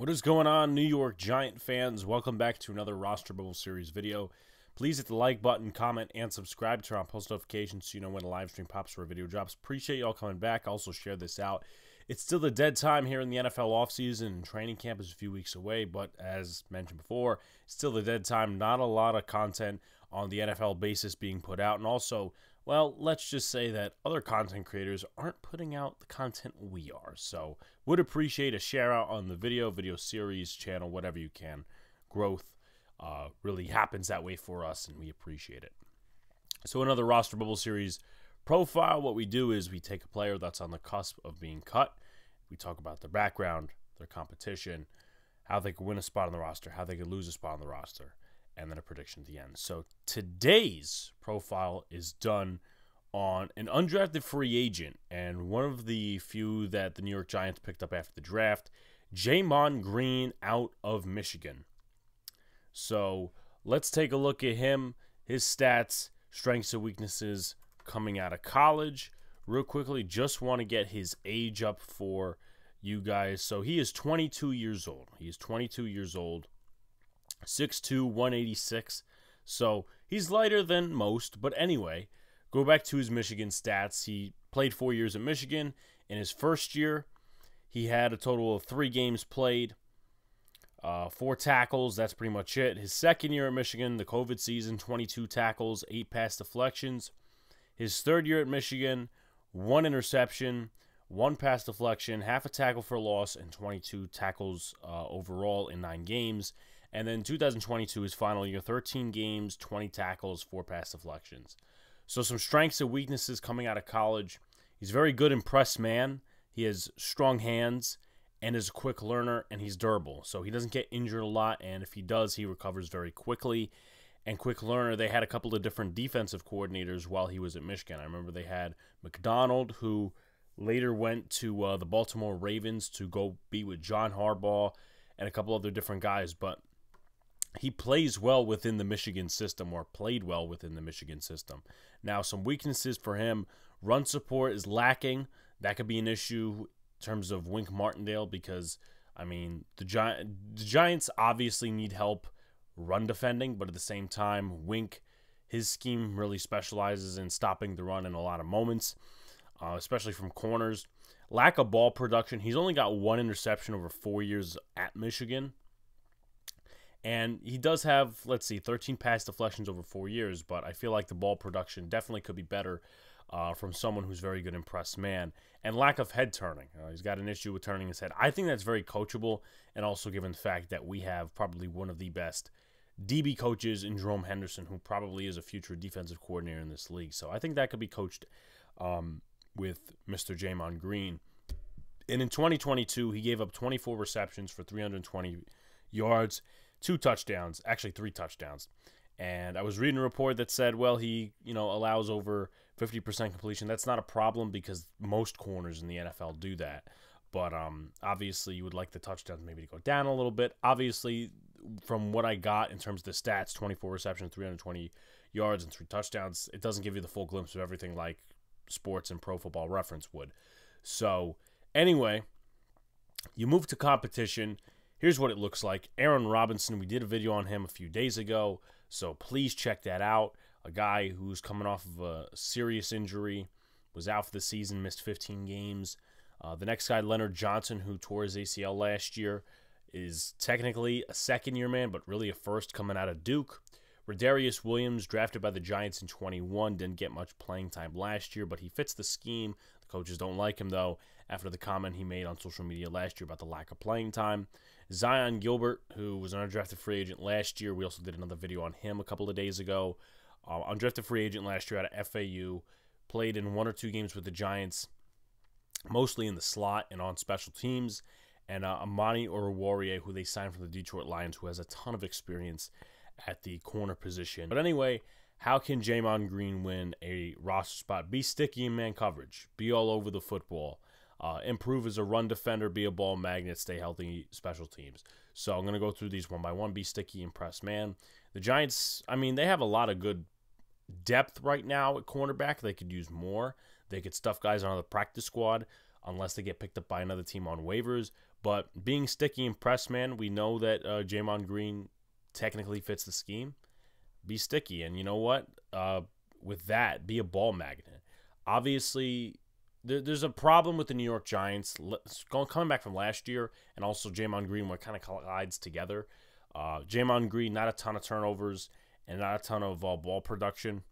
What is going on, New York Giant fans? Welcome back to another Roster Bubble Series video. Please hit the like button, comment, and subscribe. Turn on post notifications so you know when a live stream pops or a video drops. Appreciate y'all coming back. Also share this out. It's still the dead time here in the NFL offseason, and training camp is a few weeks away, but as mentioned before, it's still the dead time. Not a lot of content on the NFL basis being put out, and also, well, let's just say that other content creators aren't putting out the content we are. So would appreciate a share out on the video series, channel, whatever you can. Growth really happens that way for us, and we appreciate it. So another Roster Bubble Series profile. What we do is we take a player that's on the cusp of being cut. We talk about their background, their competition, how they could win a spot on the roster, how they could lose a spot on the roster, and then a prediction at the end. So today's profile is done on an undrafted free agent, and one of the few that the New York Giants picked up after the draft, Gemon Green out of Michigan. So let's take a look at him, his stats, strengths and weaknesses coming out of college. Real quickly, just want to get his age up for you guys. So he is 22 years old. He is 22 years old, 6'2", 186. So he's lighter than most. But anyway, go back to his Michigan stats. He played 4 years at Michigan. In his first year, he had a total of 3 games played, 4 tackles. That's pretty much it. His second year at Michigan, the COVID season, 22 tackles, 8 pass deflections. His third year at Michigan, 1 interception, 1 pass deflection, half a tackle for loss, and 22 tackles overall in 9 games. And then 2022, his final year, 13 games, 20 tackles, 4 pass deflections. So some strengths and weaknesses coming out of college. He's very good in press man. He has strong hands and is a quick learner, and he's durable. So he doesn't get injured a lot, and if he does, he recovers very quickly. And quick learner, they had a couple of different defensive coordinators while he was at Michigan. I remember they had McDonald, who later went to the Baltimore Ravens to go be with John Harbaugh, and a couple other different guys. But he plays well within the Michigan system, or played well within the Michigan system. Now, some weaknesses for him. Run support is lacking. That could be an issue in terms of Wink Martindale because, I mean, the Giants obviously need help run defending, but at the same time, Wink, his scheme really specializes in stopping the run in a lot of moments, especially from corners. Lack of ball production. He's only got 1 interception over 4 years at Michigan. And he does have, let's see, 13 pass deflections over 4 years, but I feel like the ball production definitely could be better from someone who's very good in press man. And lack of head turning. He's got an issue with turning his head. I think that's very coachable, and also given the fact that we have probably one of the best DB coaches in Jerome Henderson, who probably is a future defensive coordinator in this league. So I think that could be coached with Mr. Gemon Green. And in 2022, he gave up 24 receptions for 320 yards, 2 touchdowns, actually 3 touchdowns. And I was reading a report that said, well, he, allows over 50% completion. That's not a problem because most corners in the NFL do that. But obviously, you would like the touchdowns maybe to go down a little bit. Obviously, from what I got in terms of the stats, 24 receptions, 320 yards, and 3 touchdowns, it doesn't give you the full glimpse of everything like Sports and Pro Football Reference would. So, anyway, you move to competition. Here's what it looks like. Aaron Robinson, we did a video on him a few days ago, so please check that out. A guy who's coming off of a serious injury, was out for the season, missed 15 games. The next guy, Leonard Johnson, who tore his ACL last year, is technically a second-year man, but really a first coming out of Duke. Rodarius Williams, drafted by the Giants in 21, didn't get much playing time last year, but he fits the scheme. The coaches don't like him, though, after the comment he made on social media last year about the lack of playing time. Zion Gilbert, who was an undrafted free agent last year. We also did another video on him a couple of days ago. Undrafted free agent last year out of FAU. Played in 1 or 2 games with the Giants, mostly in the slot and on special teams. And Amani Oruwariye, who they signed from the Detroit Lions, who has a ton of experience at the corner position. But anyway, how can Gemon Green win a roster spot? Be sticky in man coverage. Be all over the football. Improve as a run defender. Be a ball magnet. Stay healthy special teams. So I'm going to go through these one by one. Be sticky and press man. The Giants, I mean, they have a lot of good depth right now at cornerback. They could use more. They could stuff guys on the practice squad. unless they get picked up by another team on waivers. But being sticky and press man, we know that Gemon Green technically fits the scheme. Be sticky, and you know what? With that, be a ball magnet. Obviously, there's a problem with the New York Giants coming back from last year, and also Gemon Green, where it kind of collides together. Gemon Green, not a ton of turnovers and not a ton of ball production.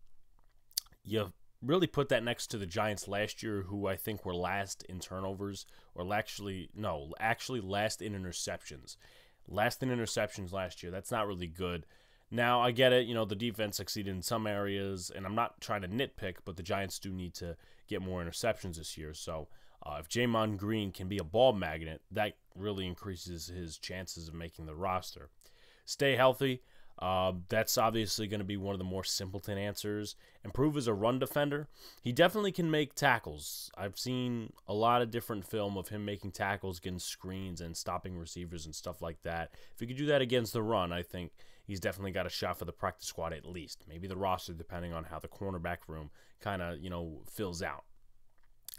You really put that next to the Giants last year, who I think were last in turnovers, or actually last in interceptions. Last in interceptions last year. That's not really good. Now, I get it, the defense succeeded in some areas, and I'm not trying to nitpick, but the Giants do need to get more interceptions this year. So if Gemon Green can be a ball magnet, that really increases his chances of making the roster. Stay healthy. That's obviously going to be one of the more simpleton answers. Improve as a run defender. He definitely can make tackles. I've seen a lot of different film of him making tackles, getting screens, and stopping receivers and stuff like that. If he could do that against the run, I think he's definitely got a shot for the practice squad at least. Maybe the roster, depending on how the cornerback room kind of, fills out.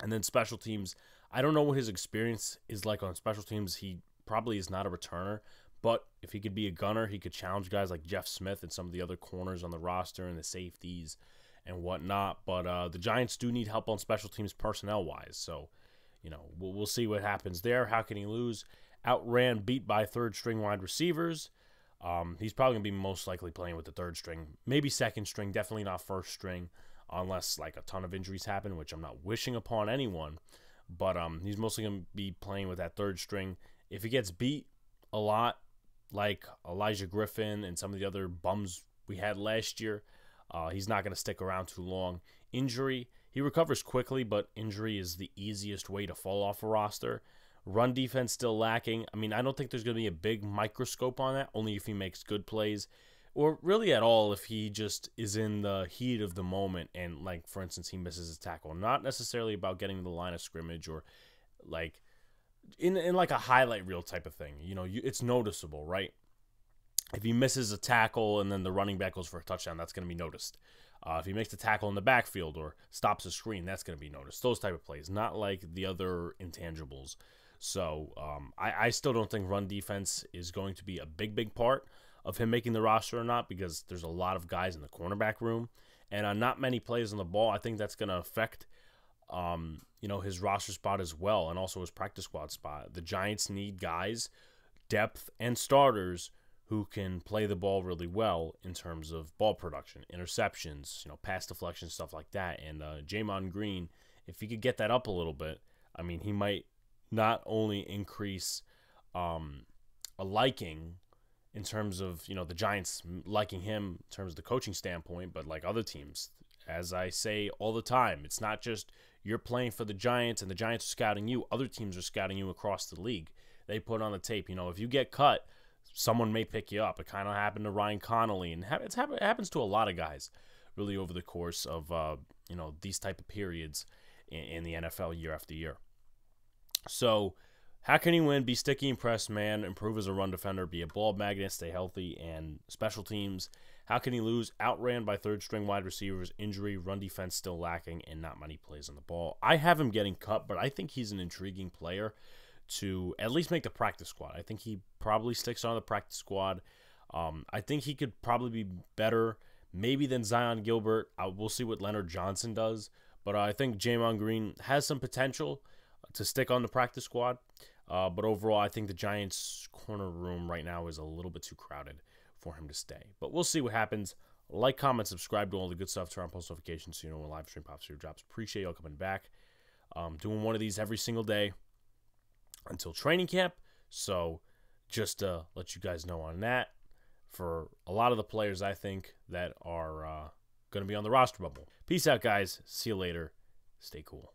And then special teams, I don't know what his experience is like on special teams. He probably is not a returner. But if he could be a gunner, he could challenge guys like Jeff Smith and some of the other corners on the roster and the safeties and whatnot. But the Giants do need help on special teams personnel-wise. So, we'll see what happens there. How can he lose? Outran, beat by third-string wide receivers. He's probably going to be most likely playing with the third string. Maybe second string, definitely not first string, unless like a ton of injuries happen, which I'm not wishing upon anyone. But he's mostly going to be playing with that third string. If he gets beat a lot, like Elijah Griffin and some of the other bums we had last year, he's not going to stick around too long. Injury, he recovers quickly, but injury is the easiest way to fall off a roster. Run defense still lacking. I mean, I don't think there's going to be a big microscope on that, only if he makes good plays, or really at all if he just is in the heat of the moment and, like, for instance, he misses his tackle. Not necessarily about getting to the line of scrimmage or, like, in like a highlight reel type of thing. It's noticeable, right? If he misses a tackle and then the running back goes for a touchdown, that's going to be noticed. If he makes a tackle in the backfield or stops a screen, that's going to be noticed. Those type of plays, not like the other intangibles. So I still don't think run defense is going to be a big part of him making the roster or not, because there's a lot of guys in the cornerback room and not many plays on the ball. I think that's going to affect his roster spot as well, and also his practice squad spot. The Giants need guys, depth, and starters who can play the ball really well in terms of ball production, interceptions, pass deflection, stuff like that. And Gemon Green, if he could get that up a little bit, I mean, he might not only increase a liking in terms of, the Giants liking him in terms of the coaching standpoint, but like other teams, as I say all the time, it's not just you're playing for the Giants and the Giants are scouting you. Other teams are scouting you across the league. They put on the tape. If you get cut, someone may pick you up. It kind of happened to Ryan Connolly, and it happens to a lot of guys really over the course of, these type of periods in the NFL year after year. So how can he win? Be sticky and press man, improve as a run defender, be a ball magnet, stay healthy, and special teams. How can he lose? Outran by third-string wide receivers, injury, run defense still lacking, and not many plays on the ball. I have him getting cut, but I think he's an intriguing player to at least make the practice squad. I think he probably sticks on the practice squad. I think he could probably be better maybe than Zion Gilbert. We'll see what Leonard Johnson does, but I think Gemon Green has some potential to stick on the practice squad. But overall, I think the Giants' corner room right now is a little bit too crowded for him to stay. But we'll see what happens. Like, comment, subscribe to all the good stuff, turn on post notifications so you know when live stream pops your drops. Appreciate y'all coming back. Doing one of these every single day until training camp. So just to let you guys know on that, for a lot of the players I think that are going to be on the roster bubble. Peace out, guys. See you later. Stay cool.